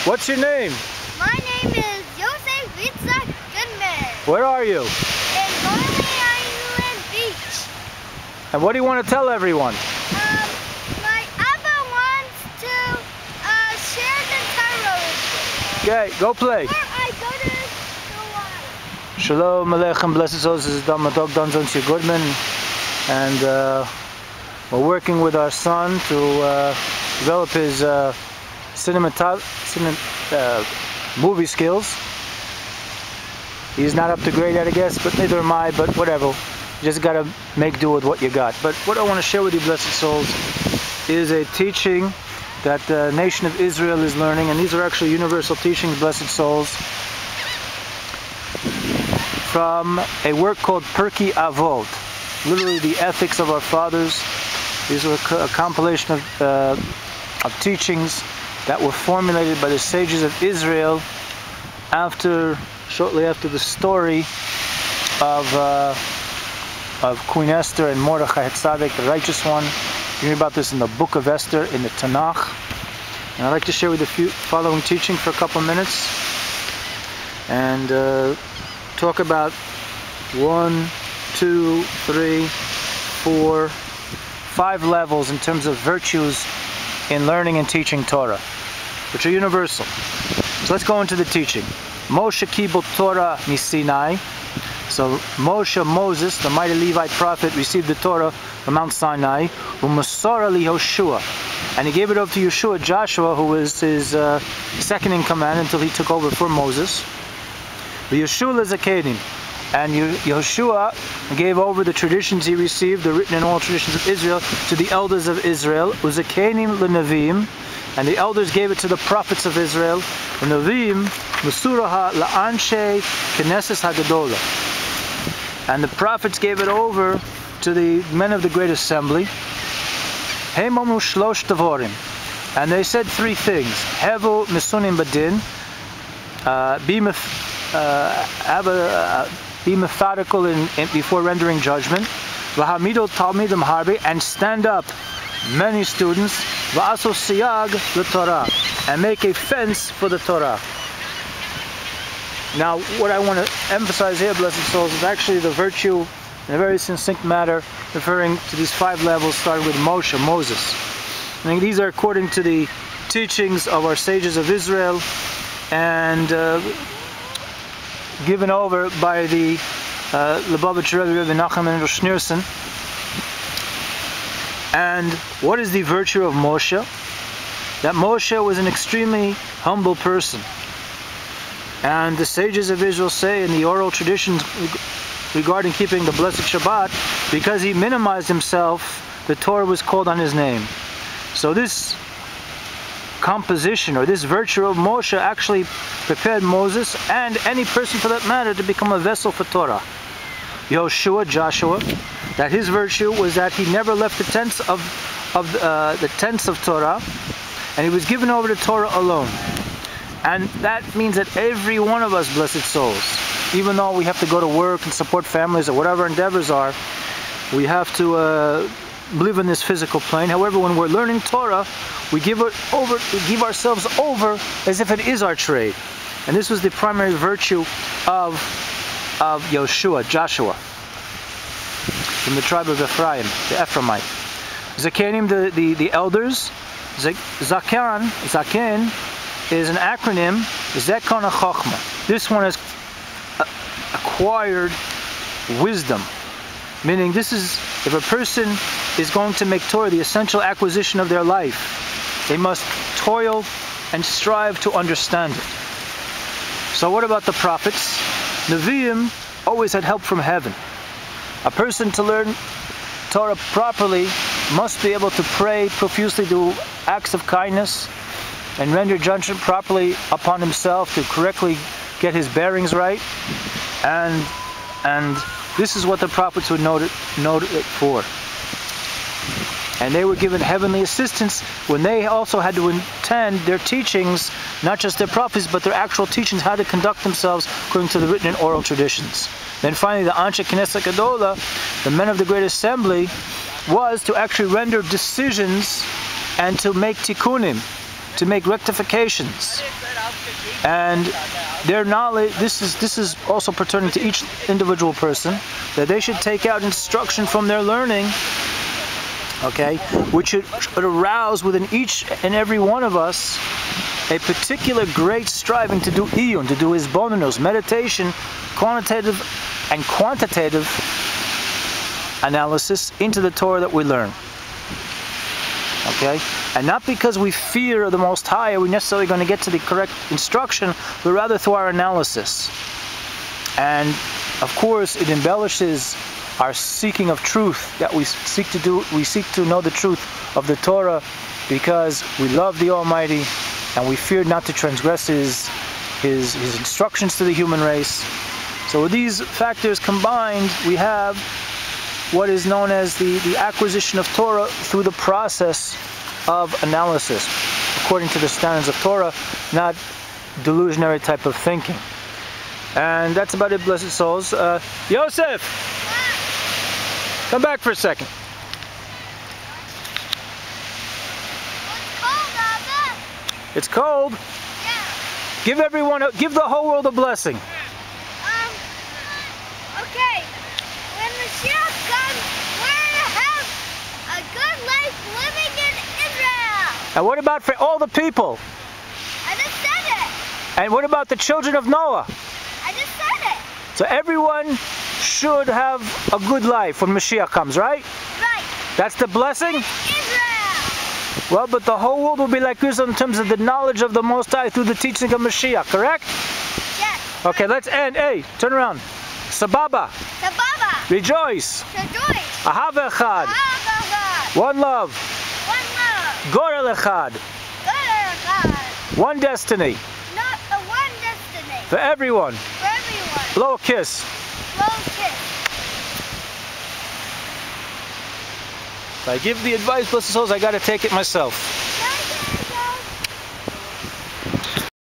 What's your name? My name is Yoseph Yizchok Goodman. Where are you? In Saraleh Island Beach. And what do you want to tell everyone? My Abba wants to share the Torah with you. Okay, go play. Before I go to the water. Shalom Aleichem, blessed souls. This is Matook, Goodman, and we're working with our son to develop his movie skills. He's not up to grade yet, I guess, but neither am I, but whatever. You just gotta make do with what you got. But what I want to share with you, blessed souls, is a teaching that the nation of Israel is learning, and these are actually universal teachings, blessed souls, from a work called Pirkei Avot, literally the ethics of our fathers. These are a compilation of teachings that were formulated by the sages of Israel shortly after the story of Queen Esther and Mordechai Tzaddik, the righteous one. You hear about this in the book of Esther in the Tanakh. And I'd like to share with you the following teaching for a couple of minutes and talk about 1, 2, 3, 4, 5 levels in terms of virtues in learning and teaching Torah, which are universal. So let's go into the teaching. Moshe kibel Torah miSinai. So Moses, the mighty Levite prophet, received the Torah from Mount Sinai. U'Masara Yoshua, and he gave it over to Yeshua, Joshua, who was his second in command until he took over for Moses. The Yeshua Zakedim, and Yeshua gave over the traditions he received, the written in all traditions of Israel, to the elders of Israel. Uzakenim leNavim, and the elders gave it to the prophets of Israel. The Navim Mesuraha la'anshe Knesset Hagadola, and the prophets gave it over to the men of the great assembly. Heimamu shlosh tavorim, and they said 3 things. Hevu misunim badin, be methodical before rendering judgment. V'hamidol talmidim harbe, and stand up many students. V'aso siyag l'Torah, and make a fence for the Torah. Now, what I want to emphasize here, blessed souls, is actually the virtue in a very succinct matter, referring to these 5 levels, starting with Moses. I mean, these are according to the teachings of our sages of Israel, and given over by the Lubavitcher Rebbe Nachman and Schneerson. And what is the virtue of Moshe? That Moshe was an extremely humble person. And the sages of Israel say in the oral traditions regarding keeping the blessed Shabbat, because he minimized himself, the Torah was called on his name. So this composition, or this virtue of Moshe, actually prepared Moses, and any person for that matter, to become a vessel for Torah. Joshua, that his virtue was that he never left the tents of Torah, and he was given over to Torah alone. And that means that every one of us, blessed souls, even though we have to go to work and support families or whatever endeavors are, we have to live in this physical plane. However, when we're learning Torah, we give ourselves over as if it is our trade. And this was the primary virtue of Joshua, from the tribe of Ephraim, the Ephraimite. Zakenim, the elders. Zaken is an acronym, Zekon HaChochma. This one is acquired wisdom. Meaning, this is, if a person is going to make Torah the essential acquisition of their life, they must toil and strive to understand it. So what about the prophets? Nevi'im always had help from heaven. A person to learn Torah properly must be able to pray profusely, do acts of kindness, and render judgment properly upon himself to correctly get his bearings right. And this is what the prophets would note it for. And they were given heavenly assistance when they also had to intend their teachings, not just their prophecies, but their actual teachings, how to conduct themselves according to the written and oral traditions. Then finally, the Anshe Knesset Gadola, the men of the great assembly, was to actually render decisions and to make tikkunim, to make rectifications. And their knowledge, this is also pertaining to each individual person, that they should take out instruction from their learning, okay, which should arouse within each and every one of us a particular great striving to do iyun, to do hisbonenus, meditation, quantitative and quantitative analysis into the Torah that we learn. Okay? And not because we fear the Most High are we necessarily going to get to the correct instruction, but rather through our analysis. And of course it embellishes our seeking of truth, that we seek to know the truth of the Torah because we love the Almighty and we fear not to transgress His instructions to the human race. So with these factors combined, we have what is known as the acquisition of Torah through the process of analysis, according to the standards of Torah, not delusionary type of thinking. And that's about it, blessed souls. Yoseph! Come back for a second. It's cold. Yeah. Give the whole world a blessing. Okay. When Mashiach comes, we're gonna have a good life living in Israel. And what about for all the people? I just said it. And what about the children of Noah? I just said it. So everyone should have a good life when Mashiach comes, right? Right. That's the blessing? Israel. Well, but the whole world will be like this in terms of the knowledge of the Most High through the teaching of Mashiach, correct? Yes. Okay, let's end. Hey, turn around. Sababa. Sababa. Rejoice. Rejoice. Ahava echad. Ahava. One love. One love. Gorel echad. Good. One destiny. Not the one destiny. For everyone. For everyone. Blow a kiss. Blow a kiss. If I give the advice, blessed souls, I got to take it myself.